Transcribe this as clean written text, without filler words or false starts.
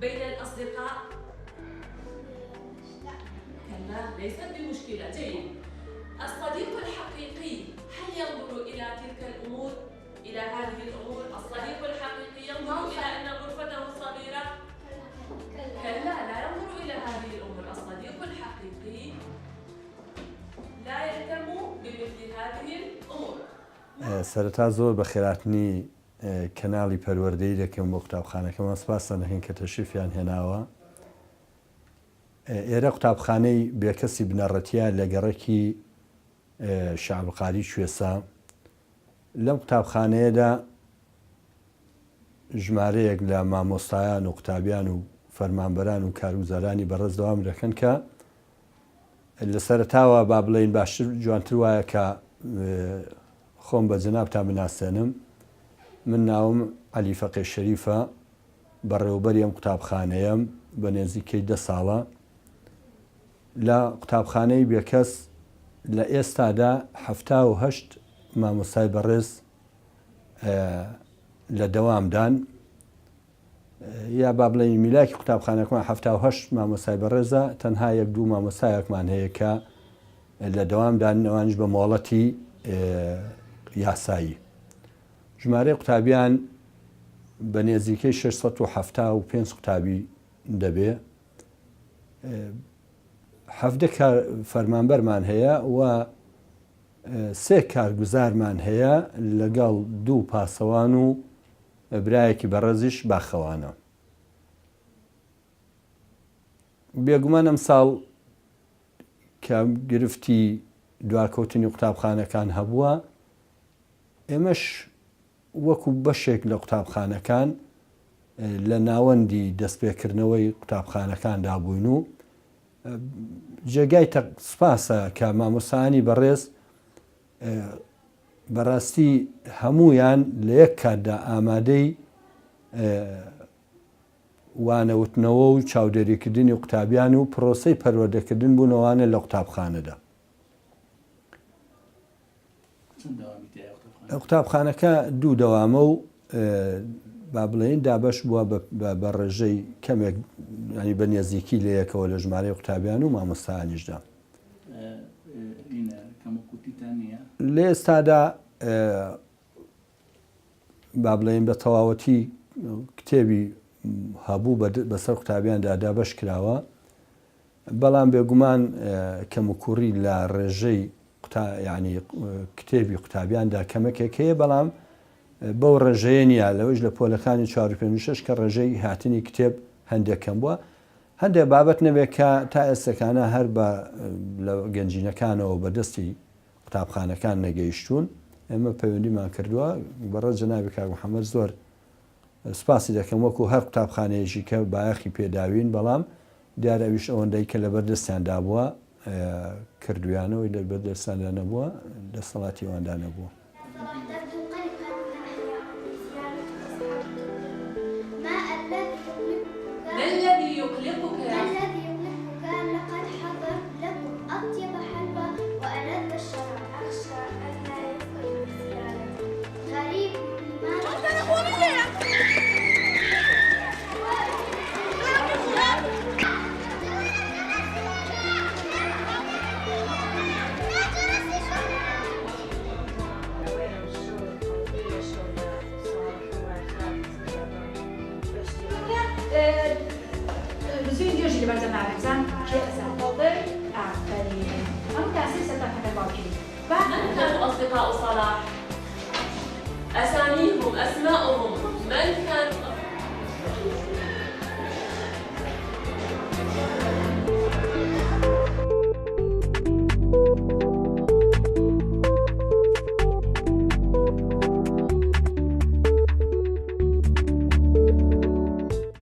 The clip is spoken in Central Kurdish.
بين الأصدقاء؟ كلا ليست بمشكلة. جيد. الصديق الحقيقي هل ينظر إلى تلك الأمور؟ إلى هذه الأمور؟ الصديق الحقيقي ينظر إلى أن غرفته صغيرة؟ كلا لا ينظر إلى هذه الأمور. الصديق الحقيقي لا يهتم بمثل هذه الأمور. سەرەتا زۆر بە خێراتنی کەناڵی پەروەردەی دەکەم بۆ قوتابخانەکەمان سپاس دەکەین کە تەشریفیان هێناوە. ئێرە قوتابخانەی بێکەسی بنەڕەتیە لە گەڕێکی شەعبقاری کوێسا. لەم قوتابخانەیەدا ژمارەیەک لە مامۆستایان و قوتابیان و فەرمانبەران و کارگوزارانی بەڕێز دەوام دەکەن کە لە سەرەتاوە با بڵێین باشتر جوانتر وایە کە خۆم بە جەنابتان بناسێنم. من ناوم عەلی فەقێ شەریفە، بەڕێوەبەری ئەم قوتابخانەیەم بە نێزیکەی 10 ساڵە. لە قوتابخانەی بێکەس لە ئێستادا 78 مامۆستای بەڕێز لە دەوامدان، یا با بڵێین میلاکی قوتابخانەکەمان 78 مامۆستای بەڕێزە، تەنها 1-2 مامۆستایەکمان هەیە کە لە دەوامدان، ئەوانش بە مۆڵەتی یاسایی. ژمارەی قوتابیان بە نێزیکەی 675 قوتابی دەبێ. 7 فەرمانبەرمان هەیە و 3 کارگوزارمان هەیە لەگەڵ 2 پاسەوان و برایەکی بەڕێزیش باخەوانە. بێگومان ئەم ساڵ کە گرفتی دواکەوتنی قوتابخانەکان هەبووە، ئێمەش وەکو بەشێک لە قوتابخانەکان لە ناوەندی دەستپێکردنەوەی قوتابخانەکاندا بووین و جێگای سپاسە کە مامۆستایانی بەڕێز بەڕاستی هەمویان لە یەک کاتدا ئامادەی وانەوتنەوە و چاودێریکردنی قوتابیان و پرۆسەی پەروەردەکردن بوونەوانە لە قوتابخانەدا. قوتابخانەکە 2 دەوامە و با بڵێن دابەش بووە بە ڕێژەی کەمێک ینی بە نێزیکی لە یەکەوە لە ژمارەی قوتابیان و مامۆستایانیشدا. لە ئێستادا با بڵێن بە تەواوەتی کتێبی هەبوو بەسەر قوتابیاندا دابەش کراوە، بەڵام بێگومان کەموکوڕی لە ڕێژەی ینی کتێبی قوتابیاندا کەمەکێک هەیە، بەڵام بەو ڕێژەیە نیە لەوەش لە پۆلەکانی 4-5 کە ڕێژەی هاتنی کتێب هەندێکم بووە. هەندێک بابەت نەبێت کە تا ئێستەکانە هەر بە لە گەنجینەکانەوە بەدەستی قوتابخانەکان نەگەیشتون، ئێمە پەیوەندیمان کردووە. بەڕێز جەنابی کاک محەممەد زۆر سپاسی دەکەم وەکو هەر قوتابخانەیەشی کە بایەخی پێداوین، بەڵام دیارە ئەویش ئەوەندەی کە لە بەردەستیاندا بووە کردویانەوەی لە بەردەستیاندا نەبووە، دەسەڵاتی ئەواندا نەبووە. من كانوا أصدقاء صلاح؟ أساميهم، أسماءهم، من كان